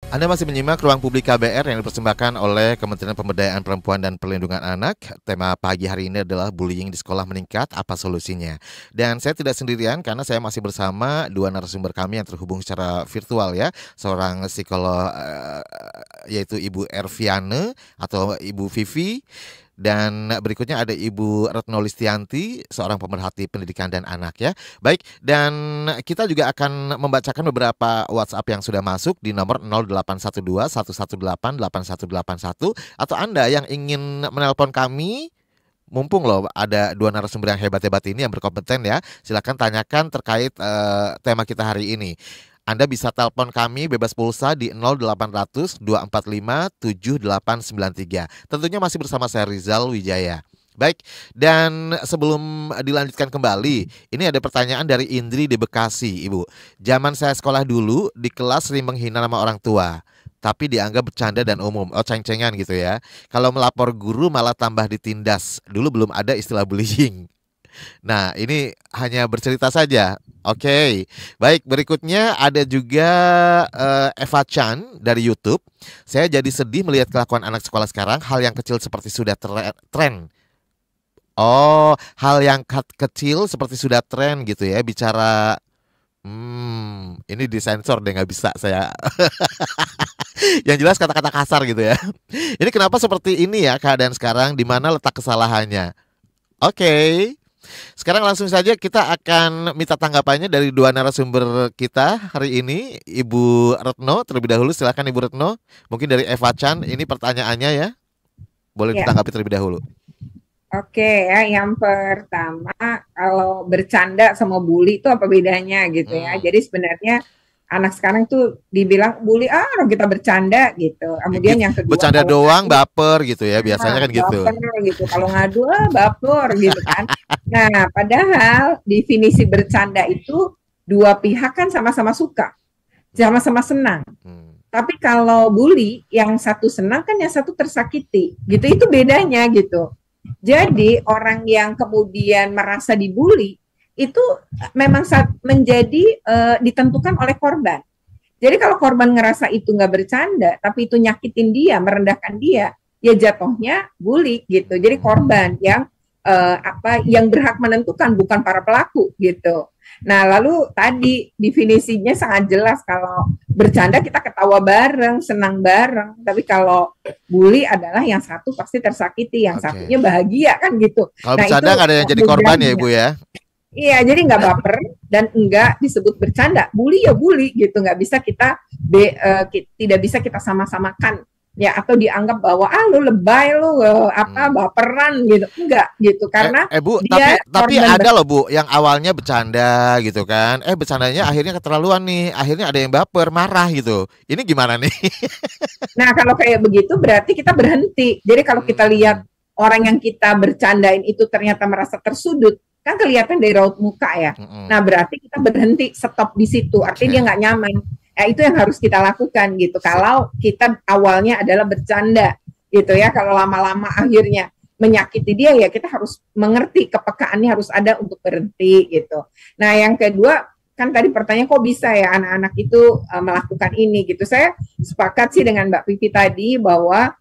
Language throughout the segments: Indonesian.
Anda masih menyimak Ruang Publik KBR yang dipersembahkan oleh Kementerian Pemberdayaan Perempuan dan Perlindungan Anak. Tema pagi hari ini adalah bullying di sekolah meningkat, apa solusinya? Dan saya tidak sendirian karena saya masih bersama dua narasumber kami yang terhubung secara virtual ya. Seorang psikolog yaitu Ibu Erviane atau Ibu Vivi. Dan berikutnya ada Ibu Retno Listianti, seorang pemerhati pendidikan dan anak ya. Baik, dan kita juga akan membacakan beberapa WhatsApp yang sudah masuk di nomor 0812 118 8181 atau Anda yang ingin menelpon kami. Mumpung loh ada dua narasumber yang hebat-hebat ini yang berkompeten ya. Silakan tanyakan terkait tema kita hari ini. Anda bisa telepon kami bebas pulsa di 0800 245 7893. Tentunya masih bersama saya Rizal Wijaya. Baik, dan sebelum dilanjutkan kembali, ini ada pertanyaan dari Indri di Bekasi, Ibu. Zaman saya sekolah dulu, di kelas sering menghina nama orang tua, tapi dianggap bercanda dan umum. Oh, ceng-cengan gitu ya. Kalau melapor guru malah tambah ditindas. Dulu belum ada istilah bullying. Nah, ini hanya bercerita saja. Oke, baik. Berikutnya ada juga Eva Chan dari YouTube. Saya jadi sedih melihat kelakuan anak sekolah sekarang. Hal yang kecil seperti sudah tren. Oh, hal yang kecil seperti sudah tren gitu ya. Bicara, ini disensor deh, nggak bisa saya. Yang jelas kata-kata kasar gitu ya. Ini kenapa seperti ini ya keadaan sekarang? Di mana letak kesalahannya? Oke. Sekarang langsung saja kita akan minta tanggapannya dari dua narasumber kita hari ini. Ibu Retno terlebih dahulu, silakan Ibu Retno. Mungkin dari Eva Chan, ini pertanyaannya ya. Boleh Ya, ditanggapi terlebih dahulu. oke ya. Yang pertama, kalau bercanda sama bully itu apa bedanya gitu ya. Hmm. Jadi sebenarnya anak sekarang tuh dibilang bully, orang kita bercanda gitu. Kemudian yang kedua, Bercanda kalau doang ngadu, baper gitu ya, biasanya kan gitu. baper gitu. Kalau ngadu, baper gitu kan. Nah, padahal definisi bercanda itu dua pihak kan sama-sama suka, sama-sama senang. Hmm. Tapi kalau bully, yang satu senang kan yang satu tersakiti, gitu. Itu bedanya gitu. Jadi orang yang kemudian merasa dibully itu memang menjadi ditentukan oleh korban. Jadi kalau korban ngerasa itu nggak bercanda, tapi itu nyakitin dia, merendahkan dia, ya jatuhnya bully gitu. Jadi korban yang berhak menentukan, bukan para pelaku gitu. Nah, lalu tadi definisinya sangat jelas. Kalau bercanda kita ketawa bareng, senang bareng. Tapi kalau bully adalah yang satu pasti tersakiti, yang Oke. satunya bahagia kan gitu. Kalau Nah, itu bercanda nggak ada yang jadi korban ya bedanya. Ibu ya. Iya, jadi nggak baper dan enggak disebut bercanda. Bully ya bully gitu, nggak bisa tidak bisa kita sama-samakan ya, atau dianggap bahwa lu lebay, lu Hmm. baperan gitu. Enggak gitu, karena Bu, dia tapi korban ada loh Bu yang awalnya bercanda gitu kan. Bercandanya akhirnya keterlaluan nih. Akhirnya ada yang baper, marah gitu. Ini gimana nih? Nah, kalau kayak begitu berarti kita berhenti. Jadi kalau kita lihat Hmm. orang yang kita bercandain itu ternyata merasa tersudut, kan kelihatan dari raut muka ya. Nah, Mm-mm. berarti kita berhenti, stop di situ. Artinya dia Oke. nggak nyaman. Ya, itu yang harus kita lakukan gitu. Kalau kita awalnya adalah bercanda gitu ya, kalau lama-lama akhirnya menyakiti dia, ya kita harus mengerti kepekaannya harus ada untuk berhenti gitu. Nah, yang kedua, kan tadi pertanyaan kok bisa ya anak-anak itu melakukan ini gitu. Saya sepakat sih dengan Mbak Vivi tadi bahwa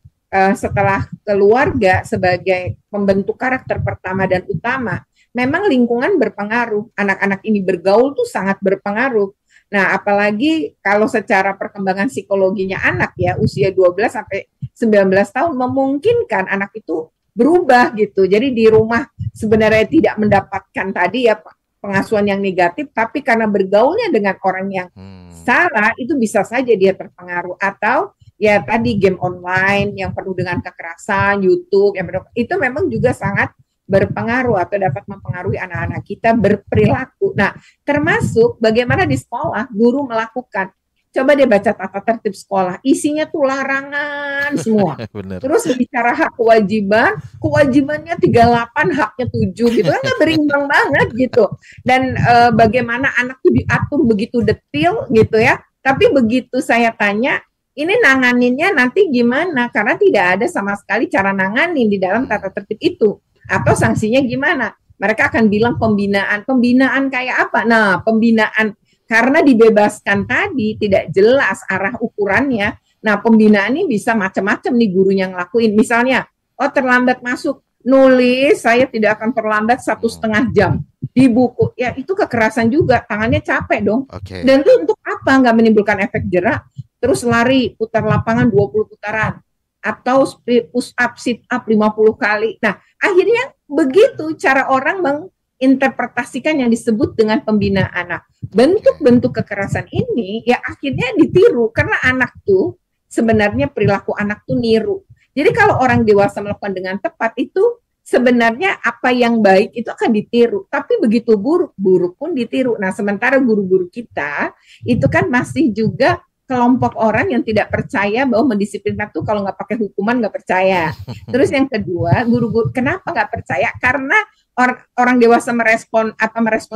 setelah keluarga sebagai pembentuk karakter pertama dan utama, memang lingkungan berpengaruh. Anak-anak ini bergaul tuh sangat berpengaruh. Nah, apalagi kalau secara perkembangan psikologinya anak ya, usia 12 sampai 19 tahun memungkinkan anak itu berubah gitu. Jadi di rumah sebenarnya tidak mendapatkan tadi ya pengasuhan yang negatif, tapi karena bergaulnya dengan orang yang Hmm. salah, itu bisa saja dia terpengaruh. Atau ya tadi game online yang penuh dengan kekerasan, YouTube, itu memang juga sangat berpengaruh atau dapat mempengaruhi anak-anak kita berperilaku. Nah, termasuk bagaimana di sekolah guru melakukan. Coba deh baca tata tertib sekolah, isinya tuh larangan semua. Bener. Terus bicara hak kewajiban, kewajibannya 38, haknya 7 gitu kan, nggak berimbang banget gitu. Dan bagaimana anak tuh diatur begitu detail gitu ya. Tapi begitu saya tanya, ini nanganinnya nanti gimana? Karena tidak ada sama sekali cara nanganin di dalam tata tertib itu. Atau sanksinya gimana? Mereka akan bilang pembinaan. Pembinaan kayak apa? Nah, pembinaan Karena dibebaskan tadi tidak jelas arah ukurannya. Nah, pembinaan ini bisa macam-macam nih gurunya ngelakuin. Misalnya, oh terlambat masuk, nulis saya tidak akan terlambat 1,5 jam di buku. Ya itu kekerasan juga, tangannya capek dong. Oke. Dan itu untuk apa? Nggak menimbulkan efek jerak. Terus lari, putar lapangan 20 putaran. Atau push up, sit up 50 kali. Nah, akhirnya begitu cara orang menginterpretasikan yang disebut dengan pembinaan. Nah, bentuk-bentuk kekerasan ini ya akhirnya ditiru karena anak tuh sebenarnya perilaku anak tuh niru. Jadi kalau orang dewasa melakukan dengan tepat itu sebenarnya apa yang baik itu akan ditiru, tapi begitu buruk, buruk pun ditiru. Nah, sementara guru-guru kita itu kan masih juga kelompok orang yang tidak percaya bahwa mendisiplinkan tuh kalau nggak pakai hukuman nggak percaya. Terus yang kedua, guru-guru kenapa nggak percaya? Karena orang dewasa merespon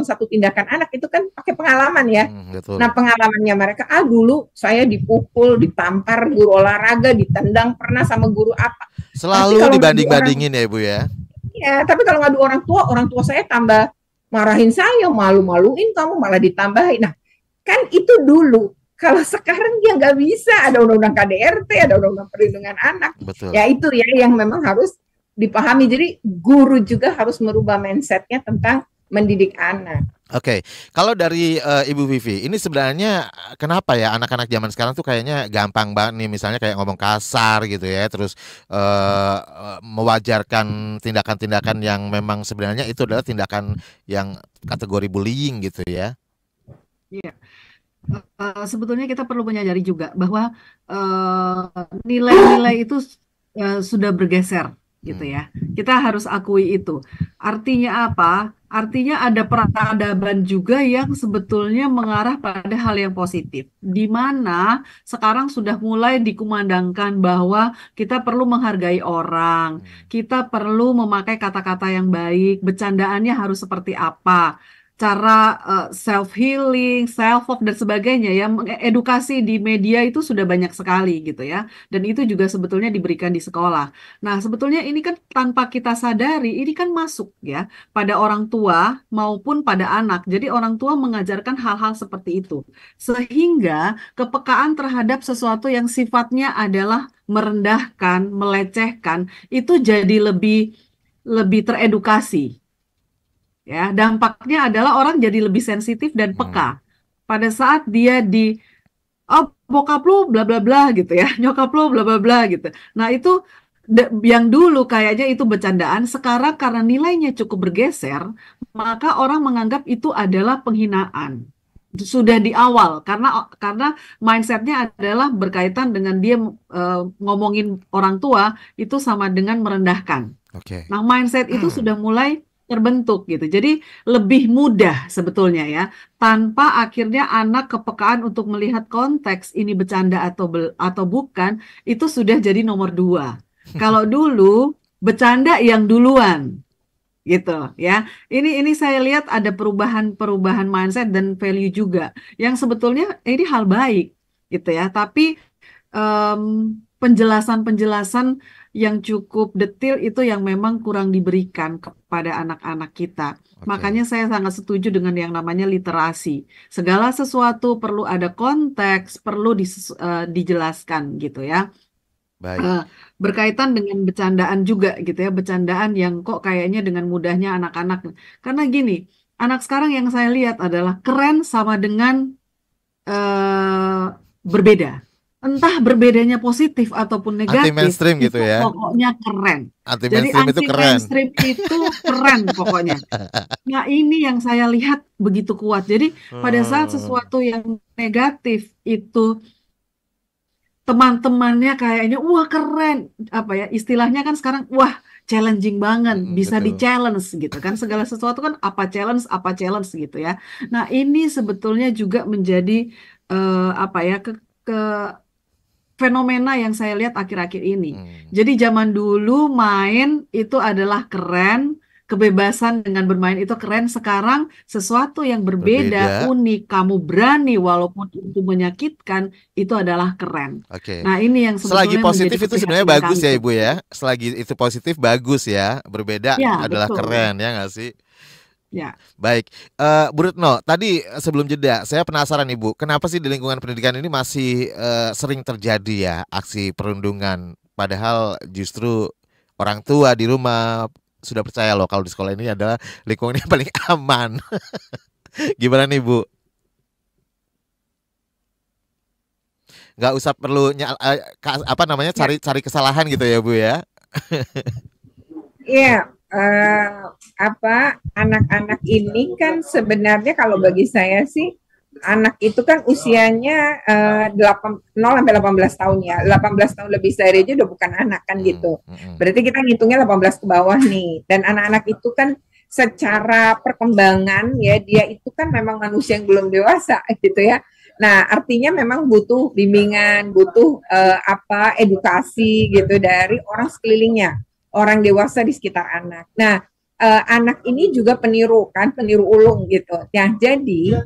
satu tindakan anak itu kan pakai pengalaman ya. Betul. Nah, pengalamannya mereka, dulu saya dipukul, ditampar guru olahraga, ditendang pernah sama guru apa. Selalu dibanding-bandingin ya Ibu ya. Iya, tapi kalau ngadu orang tua saya tambah marahin saya, malu-maluin kamu malah ditambahin. Nah, kan itu dulu. Kalau sekarang dia nggak bisa, ada undang-undang KDRT, ada undang-undang perlindungan anak. Betul. Ya itu ya yang memang harus dipahami. Jadi guru juga harus merubah mindsetnya tentang mendidik anak. Oke, kalau dari Ibu Vivi, ini sebenarnya kenapa ya anak-anak zaman sekarang tuh kayaknya gampang banget nih, misalnya kayak ngomong kasar gitu ya, terus mewajarkan tindakan-tindakan yang memang sebenarnya itu adalah tindakan yang kategori bullying gitu ya? Iya. Sebetulnya kita perlu menyadari juga bahwa nilai-nilai itu sudah bergeser gitu ya. Kita harus akui itu. Artinya apa? Artinya ada peradaban juga yang sebetulnya mengarah pada hal yang positif. Di mana sekarang sudah mulai dikumandangkan bahwa kita perlu menghargai orang, kita perlu memakai kata-kata yang baik, bercandaannya harus seperti apa. Cara self-healing, self-love, dan sebagainya ya, edukasi di media itu sudah banyak sekali gitu ya. Dan itu juga sebetulnya diberikan di sekolah. Nah, sebetulnya ini kan tanpa kita sadari, ini kan masuk ya pada orang tua maupun pada anak. Jadi orang tua mengajarkan hal-hal seperti itu. Sehingga kepekaan terhadap sesuatu yang sifatnya adalah merendahkan, melecehkan, itu jadi lebih teredukasi. Ya, dampaknya adalah orang jadi lebih sensitif dan peka pada saat dia bokap lu bla bla bla gitu ya, nyokap lu bla bla bla gitu. Nah, itu yang dulu kayaknya itu bercandaan, sekarang karena nilainya cukup bergeser, maka orang menganggap itu adalah penghinaan. Sudah di awal karena mindsetnya adalah berkaitan dengan dia ngomongin orang tua itu sama dengan merendahkan. Oke. Nah, mindset itu sudah mulai terbentuk gitu. Jadi lebih mudah sebetulnya ya, tanpa akhirnya anak kepekaan untuk melihat konteks ini bercanda atau bukan, itu sudah jadi nomor 2. Kalau dulu bercanda yang duluan gitu ya. Ini saya lihat ada perubahan mindset dan value juga yang sebetulnya ini hal baik gitu ya. Tapi penjelasan yang cukup detail itu yang memang kurang diberikan kepada anak-anak kita. Makanya saya sangat setuju dengan yang namanya literasi. Segala sesuatu perlu ada konteks, perlu dijelaskan gitu ya. Baik. Berkaitan dengan bercandaan juga gitu ya, bercandaan yang kok kayaknya dengan mudahnya anak-anak. Karena gini, anak sekarang yang saya lihat adalah keren sama dengan berbeda. Entah berbedanya positif ataupun negatif, Anti-mainstream gitu ya. Pokoknya keren. Jadi Anti-mainstream itu keren. anti-mainstream itu keren pokoknya. Nah, ini yang saya lihat begitu kuat. Jadi pada saat sesuatu yang negatif itu teman-temannya kayaknya wah keren, apa ya istilahnya kan sekarang wah challenging banget, bisa betul. di-challenge gitu kan, segala sesuatu kan apa challenge gitu ya. Nah, ini sebetulnya juga menjadi fenomena yang saya lihat akhir-akhir ini. Jadi zaman dulu main itu adalah keren, kebebasan dengan bermain itu keren. Sekarang sesuatu yang berbeda, unik, kamu berani walaupun itu menyakitkan, itu adalah keren. Oke. Nah, ini yang selagi sebetulnya positif itu sebenarnya bagus ya kami. Ibu ya. Selagi itu positif bagus ya. Berbeda Ya, adalah betul. keren ya nggak sih? Ya. Baik, Bu Retno, tadi sebelum jeda, saya penasaran Ibu, kenapa sih di lingkungan pendidikan ini masih sering terjadi ya aksi perundungan, padahal justru orang tua di rumah sudah percaya loh kalau di sekolah ini adalah lingkungan yang paling aman. Gimana nih Bu? Nggak usah perlu apa namanya Ya, cari kesalahan gitu ya Bu ya? iya, anak-anak ini kan sebenarnya kalau bagi saya sih anak itu kan usianya 0 sampai 18 tahun ya. 18 tahun lebih dari aja udah bukan anak kan gitu. Berarti kita ngitungnya 18 ke bawah nih. Dan anak-anak itu kan secara perkembangan ya dia itu kan memang manusia yang belum dewasa gitu ya. Nah, artinya memang butuh bimbingan, butuh edukasi gitu dari orang sekelilingnya, orang dewasa di sekitar anak. Nah, anak ini juga peniru kan, peniru ulung gitu. Ya, jadi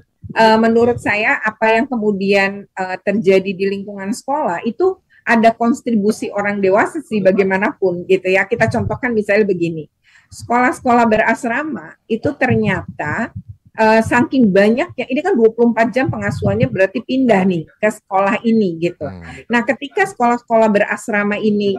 menurut saya apa yang kemudian terjadi di lingkungan sekolah itu ada kontribusi orang dewasa sih bagaimanapun gitu ya. Kita contohkan misalnya begini, sekolah-sekolah berasrama itu ternyata saking banyak ya, ini kan 24 jam pengasuhannya berarti pindah nih ke sekolah ini gitu. Nah, ketika sekolah-sekolah berasrama ini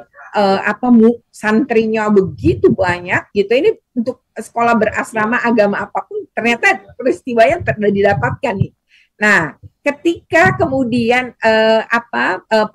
santrinya begitu banyak gitu, ini untuk sekolah berasrama agama apapun ternyata peristiwanya didapatkan nih. Nah, ketika kemudian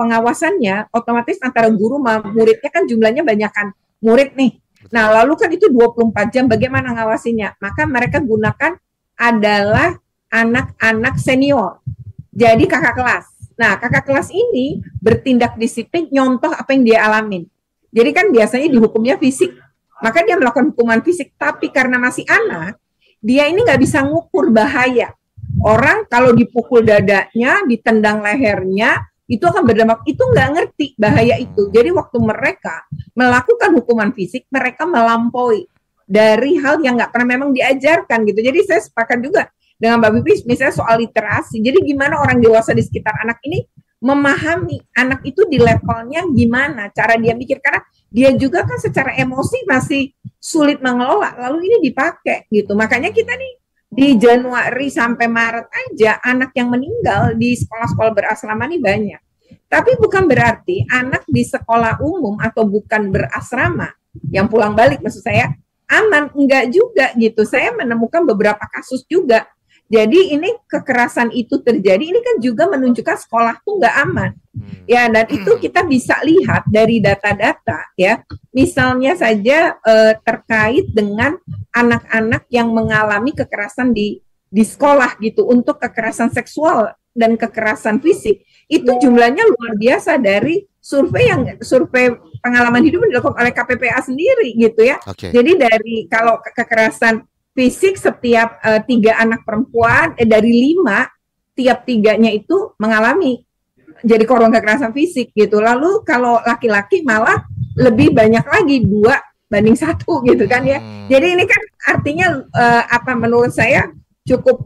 pengawasannya otomatis antara guru sama muridnya kan jumlahnya banyakkan murid nih. Nah, lalu kan itu 24 jam bagaimana ngawasinya? Maka mereka gunakan adalah anak-anak senior. Jadi kakak kelas. Nah, kakak kelas ini bertindak disiplin, nyontoh apa yang dia alamin. Jadi kan biasanya dihukumnya fisik. Maka dia melakukan hukuman fisik. Tapi karena masih anak, dia ini nggak bisa ngukur bahaya. Orang kalau dipukul dadanya, ditendang lehernya, itu akan berdampak. Itu nggak ngerti bahaya itu. Jadi waktu mereka melakukan hukuman fisik, mereka melampaui dari hal yang nggak pernah memang diajarkan gitu. Jadi saya sepakat juga dengan Mbak Bibi misalnya soal literasi. Jadi gimana orang dewasa di sekitar anak ini memahami anak itu di levelnya gimana cara dia mikir, karena dia juga kan secara emosi masih sulit mengelola, lalu ini dipakai gitu. Makanya kita nih di Januari sampai Maret aja anak yang meninggal di sekolah-sekolah berasrama ini banyak. Tapi bukan berarti anak di sekolah umum atau bukan berasrama yang pulang balik maksud saya aman, enggak juga gitu. Saya menemukan beberapa kasus juga. Jadi ini kekerasan itu terjadi, ini kan juga menunjukkan sekolah tuh enggak aman. Ya, dan itu kita bisa lihat dari data-data ya. Misalnya saja terkait dengan anak-anak yang mengalami kekerasan di sekolah gitu, untuk kekerasan seksual dan kekerasan fisik. Itu jumlahnya luar biasa dari survei pengalaman hidup yang dilakukan oleh KPPA sendiri gitu ya. Jadi dari kalau kekerasan fisik setiap 3 anak perempuan dari 5 tiap 3-nya itu mengalami jadi korban kekerasan fisik gitu. Lalu kalau laki-laki malah lebih banyak lagi 2-1 gitu kan ya. Jadi ini kan artinya menurut saya cukup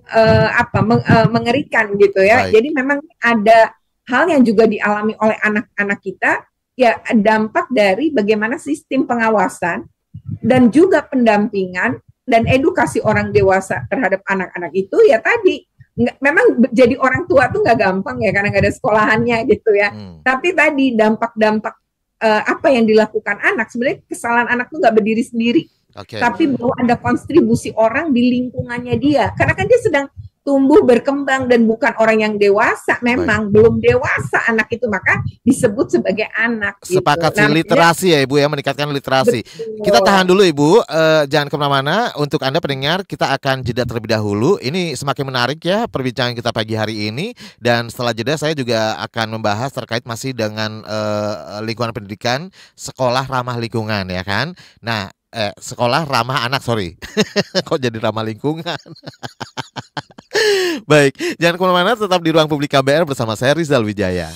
mengerikan gitu ya. Baik. Jadi memang ada hal yang juga dialami oleh anak-anak kita, ya dampak dari bagaimana sistem pengawasan dan juga pendampingan dan edukasi orang dewasa terhadap anak-anak itu ya tadi. Memang jadi orang tua tuh nggak gampang ya karena nggak ada sekolahannya gitu ya. Tapi tadi dampak-dampak apa yang dilakukan anak, sebenarnya kesalahan anak tuh nggak berdiri sendiri. Tapi bahwa ada kontribusi orang di lingkungannya dia. Karena kan dia sedang tumbuh berkembang dan bukan orang yang dewasa, memang belum dewasa anak itu, maka disebut sebagai anak. Sepakat gitu. Literasi ya Ibu ya, meningkatkan literasi. Betul. Kita tahan dulu Ibu, jangan kemana-mana. Untuk Anda pendengar, kita akan jeda terlebih dahulu. Ini semakin menarik ya perbincangan kita pagi hari ini, dan setelah jeda saya juga akan membahas terkait masih dengan lingkungan pendidikan, sekolah ramah lingkungan ya kan. Nah, sekolah ramah anak, sorry. Kok jadi ramah lingkungan? Baik, jangan kemana-mana, tetap di Ruang Publik KBR bersama saya Rizal Wijaya.